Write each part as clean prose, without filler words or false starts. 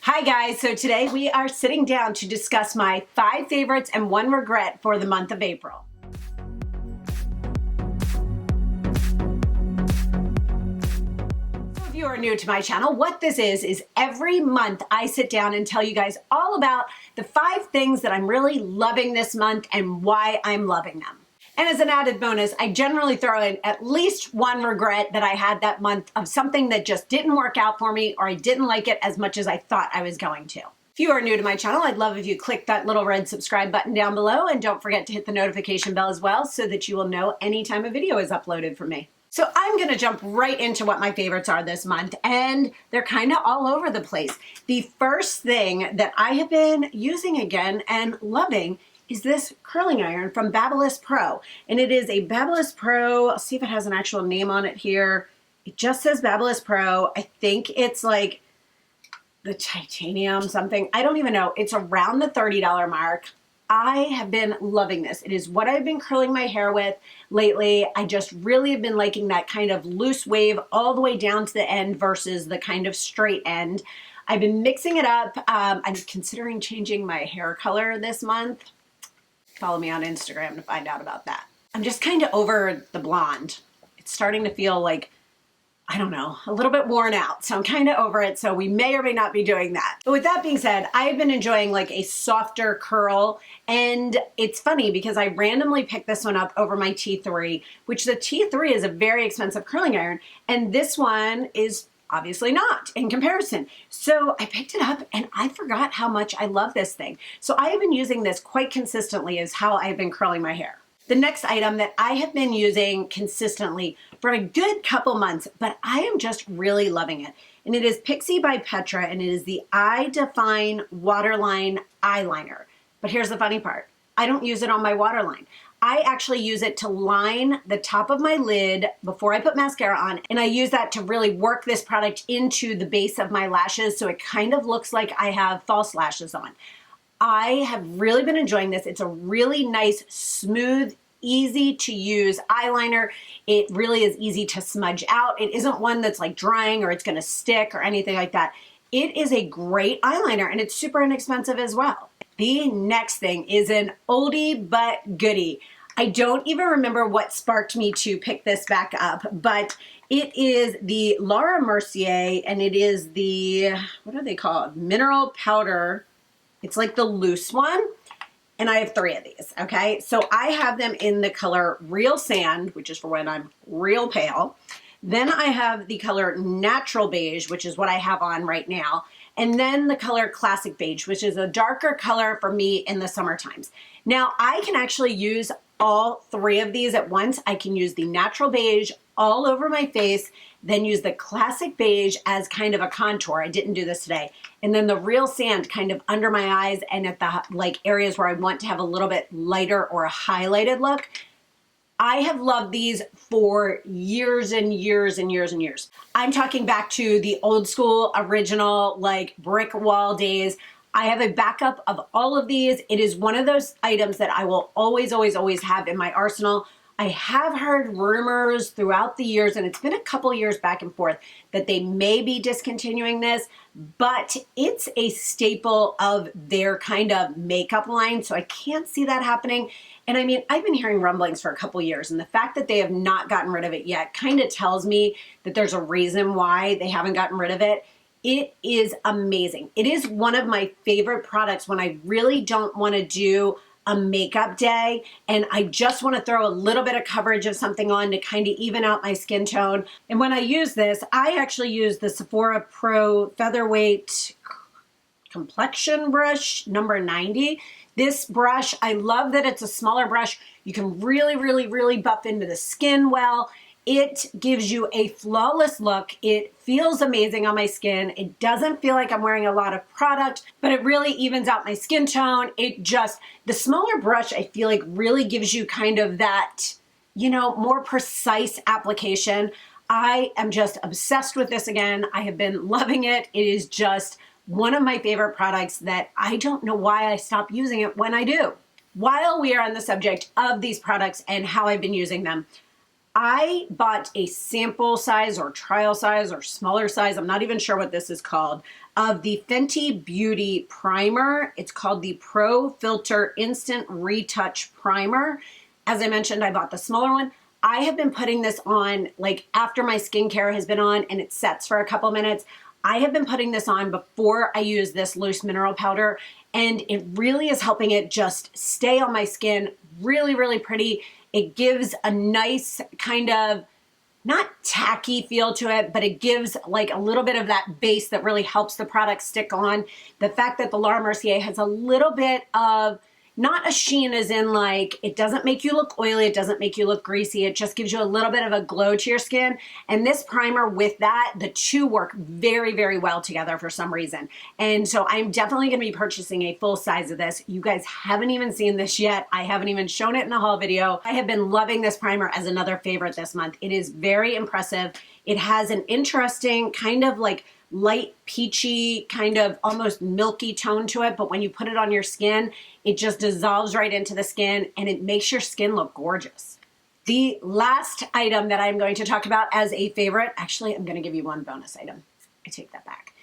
Hi guys, so today we are sitting down to discuss my 5 favorites and 1 regret for the month of April. So if you are new to my channel, what this is every month I sit down and tell you guys all about the 5 things that I'm really loving this month and why I'm loving them. And as an added bonus, I generally throw in at least 1 regret that I had that month of something that just didn't work out for me or I didn't like it as much as I thought I was going to. If you are new to my channel, I'd love if you click that little red subscribe button down below, and don't forget to hit the notification bell as well so that you will know anytime a video is uploaded from me. So I'm gonna jump right into what my favorites are this month, and they're kind of all over the place. The first thing that I have been using again and loving is this curling iron from Babyliss Pro. And it is a Babyliss Pro, I'll see if it has an actual name on it here. It just says Babyliss Pro. I think it's like the titanium something. I don't even know. It's around the $30 mark. I have been loving this. It is what I've been curling my hair with lately. I just really have been liking that kind of loose wave all the way down to the end versus the kind of straight end. I've been mixing it up. I'm considering changing my hair color this month. Follow me on Instagram to find out about that. I'm just kind of over the blonde. It's starting to feel like, I don't know, a little bit worn out. So I'm kind of over it. So we may or may not be doing that. But with that being said, I've been enjoying like a softer curl. And it's funny because I randomly picked this one up over my T3, which the T3 is a very expensive curling iron. And this one is obviously not in comparison. So I picked it up and I forgot how much I love this thing. So I have been using this quite consistently is how I've been curling my hair. The next item that I have been using consistently for a good couple months, but I am just really loving it. And it is Pixi by Petra, and it is the Eye Define Waterline Eyeliner. But here's the funny part. I don't use it on my waterline. I actually use it to line the top of my lid before I put mascara on, and I use that to really work this product into the base of my lashes so it kind of looks like I have false lashes on. I have really been enjoying this. It's a really nice, smooth, easy to use eyeliner. It really is easy to smudge out. It isn't one that's like drying or it's gonna stick or anything like that. It is a great eyeliner and it's super inexpensive as well. The next thing is an oldie but goodie. I don't even remember what sparked me to pick this back up, but it is the Laura Mercier, and it is the, what are they called? Mineral powder. It's like the loose one, and I have 3 of these, okay? So I have them in the color Real Sand, which is for when I'm real pale. Then I have the color Natural Beige, which is what I have on right now. And then the color Classic Beige, which is a darker color for me in the summer times. Now I can actually use all 3 of these at once. I can use the Natural Beige all over my face, then use the Classic Beige as kind of a contour. I didn't do this today. And then the Real Sand kind of under my eyes and at the like areas where I want to have a little bit lighter or a highlighted look. I have loved these for years and years and years and years. I'm talking back to the old school, original, like brick wall days. I have a backup of all of these. It is one of those items that I will always, always, always have in my arsenal. I have heard rumors throughout the years, and it's been a couple years back and forth, that they may be discontinuing this, but it's a staple of their kind of makeup line, so I can't see that happening. And I mean, I've been hearing rumblings for a couple years, and the fact that they have not gotten rid of it yet kind of tells me that there's a reason why they haven't gotten rid of it. It is amazing. It is one of my favorite products when I really don't want to do a makeup day and I just want to throw a little bit of coverage of something on to kind of even out my skin tone. And when I use this, I actually use the Sephora Pro Featherweight Complexion Brush number 90. This brush, I love that it's a smaller brush. You can really, really, really buff into the skin well. It gives you a flawless look. It feels amazing on my skin. It doesn't feel like I'm wearing a lot of product, but it really evens out my skin tone. It just, the smaller brush, I feel like really gives you kind of that, you know, more precise application. I am just obsessed with this again. I have been loving it. It is just one of my favorite products that I don't know why I stop using it when I do. While we are on the subject of these products and how I've been using them, I bought a sample size or trial size or smaller size, I'm not even sure what this is called, of the Fenty Beauty Primer. It's called the Pro Filter Instant Retouch Primer. As I mentioned, I bought the smaller one. I have been putting this on like after my skincare has been on and it sets for a couple minutes. I have been putting this on before I use this loose mineral powder, and it really is helping it just stay on my skin really, really pretty. It gives a nice kind of, not tacky feel to it, but it gives like a little bit of that base that really helps the product stick on. The fact that the Mercier has a little bit of, not a sheen as in like, it doesn't make you look oily, it doesn't make you look greasy, it just gives you a little bit of a glow to your skin. And this primer with that, the two work very, very well together for some reason. And so I'm definitely gonna be purchasing a full size of this. You guys haven't even seen this yet. I haven't even shown it in a haul video. I have been loving this primer as another favorite this month. It is very impressive. It has an interesting kind of like light peachy, kind of almost milky tone to it, but when you put it on your skin, it just dissolves right into the skin and it makes your skin look gorgeous. The last item that I'm going to talk about as a favorite, actually, I'm going to give you one bonus item. I take that back.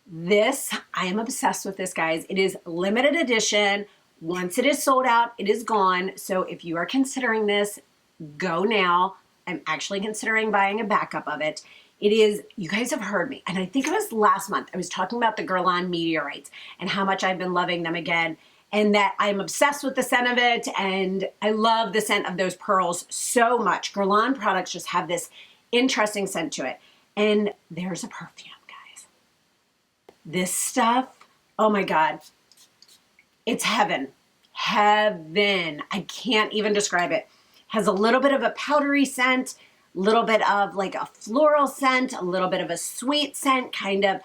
This, I am obsessed with this, guys. It is limited edition. Once it is sold out, it is gone. So if you are considering this, go now. I'm actually considering buying a backup of it. It is, you guys have heard me, and I think it was last month, I was talking about the Guerlain Meteorites and how much I've been loving them again, and that I'm obsessed with the scent of it, and I love the scent of those pearls so much. Guerlain products just have this interesting scent to it. And there's a perfume, guys. This stuff, oh my God, it's heaven. Heaven. I can't even describe it. Has a little bit of a powdery scent, little bit of like a floral scent, a little bit of a sweet scent, kind of.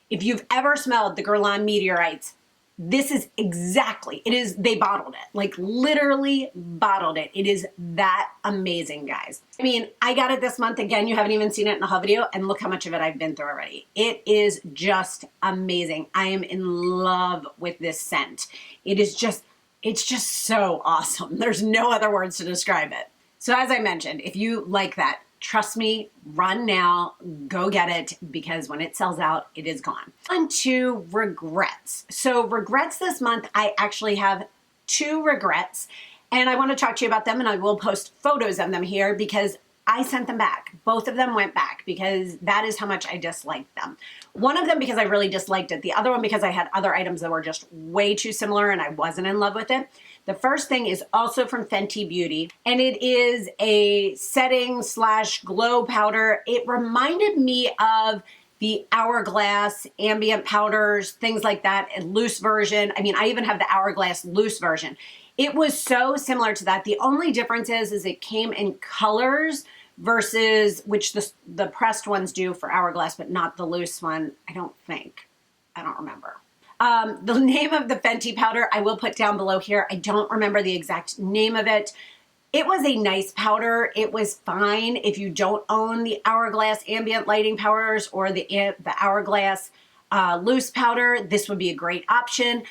If you've ever smelled the Guerlain Meteorites, this is exactly, it is, they bottled it, like literally bottled it. It is that amazing, guys. I mean, I got it this month. Again, you haven't even seen it in a haul video, and look how much of it I've been through already. It is just amazing. I am in love with this scent. It is just, it's just so awesome. There's no other words to describe it. So as I mentioned, if you like that, trust me, run now, go get it, because when it sells out, it is gone. On to regrets. So regrets this month, I actually have 2 regrets, and I want to talk to you about them, and I will post photos of them here because I sent them back. Both of them went back because that is how much I disliked them. One of them because I really disliked it. The other one because I had other items that were just way too similar and I wasn't in love with it. The first thing is also from Fenty Beauty, and it is a setting / glow powder. It reminded me of the Hourglass ambient powders, things like that, a loose version. I mean, I even have the Hourglass loose version. It was so similar to that. The only difference is it came in colors versus, which the pressed ones do for Hourglass, but not the loose one, I don't think. I don't remember. The name of the Fenty powder I will put down below here. I don't remember the exact name of it. It was a nice powder. It was fine if you don't own the Hourglass ambient lighting powders or the Hourglass loose powder. This would be a great option.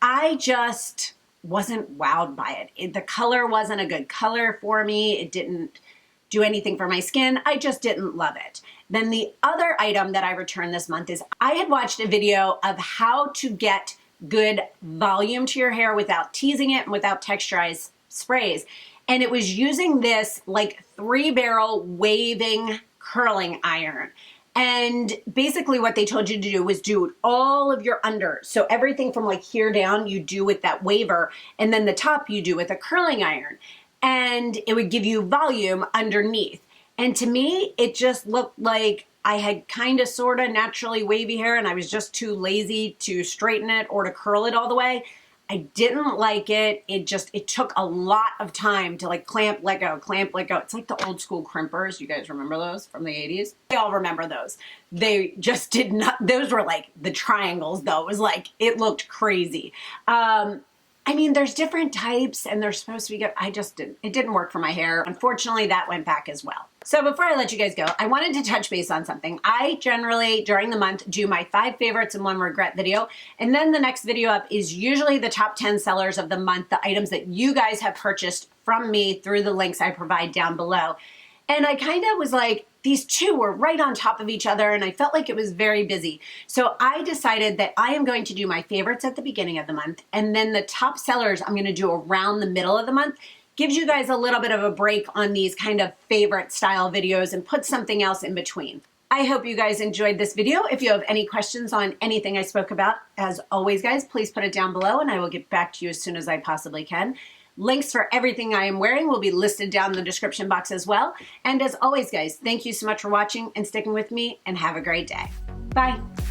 I just wasn't wowed by it. The color wasn't a good color for me. It didn't do anything for my skin. I just didn't love it. Then the other item that I returned this month is I had watched a video of how to get good volume to your hair without teasing it and without texturized sprays. And it was using this like 3-barrel waving curling iron. And basically what they told you to do was do all of your under. So everything from like here down you do with that waver, and then the top you do with a curling iron. And it would give you volume underneath. And to me, it just looked like I had kind of sort of naturally wavy hair and I was just too lazy to straighten it or to curl it all the way. I didn't like it. It took a lot of time to like clamp, let go, clamp, let go. It's like the old school crimpers. You guys remember those from the 80s? They all remember those. They just did not, those were like the triangles though. It was like, it looked crazy. I mean, there's different types and they're supposed to be good. It didn't work for my hair. Unfortunately, that went back as well. So before I let you guys go, I wanted to touch base on something. I generally, during the month, do my 5 favorites and 1 regret video. And then the next video up is usually the top 10 sellers of the month, the items that you guys have purchased from me through the links I provide down below. And I kind of was like, these two were right on top of each other and I felt like it was very busy. So I decided that I am going to do my favorites at the beginning of the month, and then the top sellers I'm going to do around the middle of the month. Gives you guys a little bit of a break on these kind of favorite style videos and put something else in between. I hope you guys enjoyed this video. If you have any questions on anything I spoke about, as always guys, please put it down below and I will get back to you as soon as I possibly can. Links for everything I am wearing will be listed down in the description box as well. And as always guys, thank you so much for watching and sticking with me, and have a great day. Bye.